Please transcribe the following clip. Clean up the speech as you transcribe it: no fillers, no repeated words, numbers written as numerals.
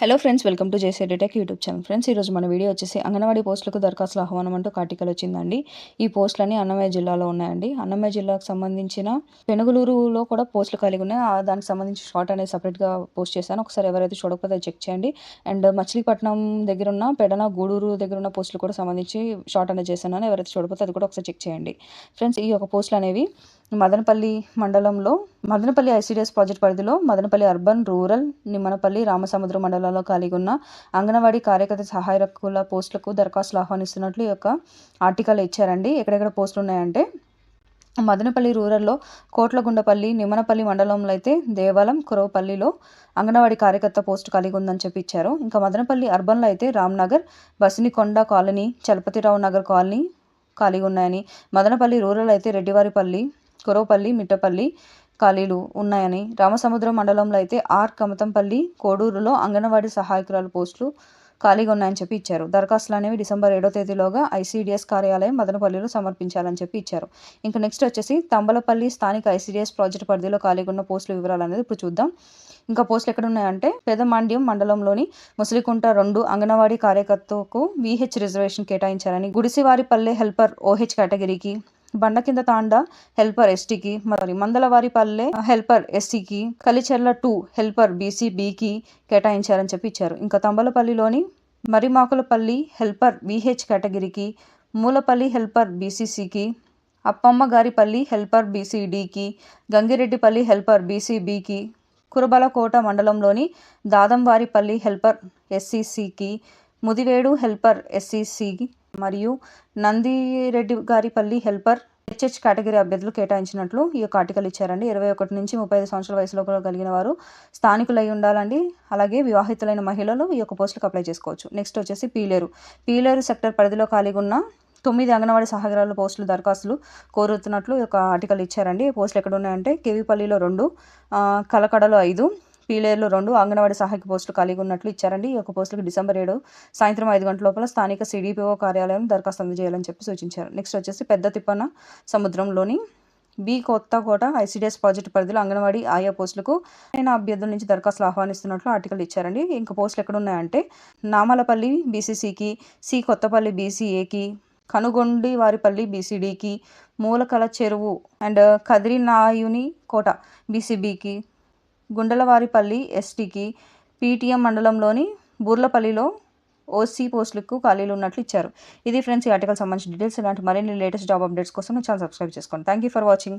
Hello friends, welcome to JC tech YouTube channel. Friends, ఈరోజు మన video వచ్చేసి అంగన్వాడీ పోస్టులకు దరఖాస్తుల ఆహ్వానం అంటూ ఆర్టికల్ వచ్చిందండి. ఈ పోస్టులన్నీ అన్నమయ్య జిల్లాలో ఉన్నాయండి. అన్నమయ్య జిల్లాకు సంబంధించిన పెనుగులూరులో కూడా పోస్టులు కలిగి ఉన్నాయి. దానికి సంబంధించి షార్ట్ అనేది సపరేట్గా పోస్ట్ చేశాను. ఒకసారి ఎవరైతే చూడకపోతే చెక్ చేయండి. అండ్ మచిలీపట్నం దగ్గర ఉన్న పెడన గూడూరు దగ్గర ఉన్న పోస్టులు కూడా సంబంధించి షార్ట్ అనేది చేశాను. ఎవరైతే చూడకపోతే అది కూడా ఒకసారి చెక్ చేయండి. ఫ్రెండ్స్, ఈ యొక్క పోస్టులు అనేవి మదనపల్లి మండలంలో మదనపల్లి ఐసీడీఎస్ ప్రాజెక్ట్ పరిధిలో మదనపల్లి అర్బన్, రూరల్, నిమ్మనపల్లి, రామసముద్రం మండలాల్లో కలిగి ఉన్న అంగన్వాడీ కార్యకర్త సహాయకుల పోస్టులకు దరఖాస్తులు ఆహ్వానిస్తున్నట్లు ఈ యొక్క ఆర్టికల్ ఇచ్చారండి. ఎక్కడెక్కడ పోస్టులు ఉన్నాయంటే మదనపల్లి రూరల్లో కోట్లగుండపల్లి, నిమ్మనపల్లి మండలంలో అయితే దేవాలం, కురవపల్లిలో అంగన్వాడీ కార్యకర్త పోస్టు కలిగి ఉందని చెప్పి ఇచ్చారు. ఇంకా మదనపల్లి అర్బన్లో అయితే రామ్నగర్, బసినికొండ కాలనీ, చలపతిరావు నగర్ కాలనీ ఖాళీగా ఉన్నాయని, మదనపల్లి రూరల్ అయితే రెడ్డివారిపల్లి, కురవపల్లి, మిట్టపల్లి ఖాళీలు ఉన్నాయని, రామసముద్రం మండలంలో అయితే కమతంపల్లి, కోడూరులో అంగన్వాడీ సహాయకురాలు పోస్టులు ఖాళీగా ఉన్నాయని చెప్పి ఇచ్చారు. దరఖాస్తులు అనేవి డిసెంబర్ 7వ తేదీలోగా ఐసీడీఎస్ కార్యాలయం మదనపల్లిలో సమర్పించాలని చెప్పి ఇచ్చారు. ఇంకా నెక్స్ట్ వచ్చేసి తంబలపల్లి స్థానిక ఐసీడీఎస్ ప్రాజెక్టు పరిధిలో ఖాళీగా ఉన్న పోస్టుల వివరాలు అనేది ఇప్పుడు చూద్దాం. ఇంకా పోస్టులు ఎక్కడ ఉన్నాయంటే పెదమాండ్యం మండలంలోని ముసలికుంట 2 అంగన్వాడీ కార్యకర్తకు వీహెచ్ రిజర్వేషన్ కేటాయించారని, గుడిసివారిపల్లె హెల్పర్ ఓహెచ్ కేటగిరీకి, బండ కింద తాండా హెల్పర్ ఎస్టీకి, మందలవారిపల్లె హెల్పర్ ఎస్సీకి, కలిచెర్ల 2 హెల్పర్ బీసీబీకి కేటాయించారని చెప్పి ఇచ్చారు. ఇంకా తంబలపల్లిలోని మరిమాకులపల్లి హెల్పర్ వీహెచ్ కేటగిరీకి, మూలపల్లి హెల్పర్ బీసీసీకి, అప్పమ్మగారిపల్లి హెల్పర్ బీసీడీకి, గంగిరెడ్డిపల్లి హెల్పర్ బీసీబీకి, కురబలకోట మండలంలోని దాదంవారిపల్లి హెల్పర్ ఎస్సీసీకి, ముదివేడు హెల్పర్ ఎస్సీసీకి మరియు Nandireddi Garipalli helper HH category అభ్యర్థులు కేటాయించినట్లు ఈ యొక్క ఆర్టికల్ ఇచ్చారండి. 21 నుంచి 35 సంవత్సరాల వయసులో కలిగిన వారు స్థానికులై ఉండాలండి. అలాగే వివాహితులైన మహిళలు ఈ యొక్క పోస్టులకు అప్లై చేసుకోవచ్చు. నెక్స్ట్ వచ్చేసి పీలేరు సెక్టర్ పరిధిలో ఖాళీగా ఉన్న 9 అంగన్వాడీ సహాయకురాల పోస్టులు దరఖాస్తులు కోరుతున్నట్లు ఈ యొక్క ఆర్టికల్ ఇచ్చారండి. పోస్టులు ఎక్కడ ఉన్నాయంటే కేవీపల్లిలో 2, కలకడలో 5, పీలేరులో 2 అంగన్వాడీ సహాయక పోస్టులు ఖాళీగా ఉన్నట్లు ఇచ్చారండి. ఈ యొక్క పోస్టులకు డిసెంబర్ 7 సాయంత్రం 5 గంటల లోపల స్థానిక సిడిపిఓ కార్యాలయం దరఖాస్తు అందజేయాలని చెప్పి సూచించారు. నెక్స్ట్ వచ్చేసి పెద్ద తిప్పన సముద్రంలోని కొత్తకోట ఐసీడీఎస్ ప్రాజెక్టు పరిధిలో అంగన్వాడీ ఆయా పోస్టులకు అభ్యర్థుల నుంచి దరఖాస్తులు ఆహ్వానిస్తున్నట్లు ఆర్టికల్ ఇచ్చారండి. ఇంకా పోస్టులు ఎక్కడ ఉన్నాయంటే నామలపల్లి బీసీసీకి, కొత్తపల్లి బీసీఏకి, కనుగొండి వారిపల్లి బీసీడీకి, మూలకల చెరువు అండ్ కదిరినాయుని కోట బీసీబీకి, గుండలవారిపల్లి ఎస్టీకి, పీటీఎం మండలంలోని బూర్లపల్లిలో ఓసీ పోస్టులకు ఖాళీలు ఉన్నట్లు ఇచ్చారు. ఇది ఫ్రెండ్స్ ఈ ఆర్టికల్ సంబంధించిన డీటెయిల్స్. ఇలాంటి మరిన్ని లేటెస్ట్ జాబ్ అప్డేట్స్ కోసం ఛానల్ సబ్స్క్రైబ్ చేసుకోండి. Thank you for watching.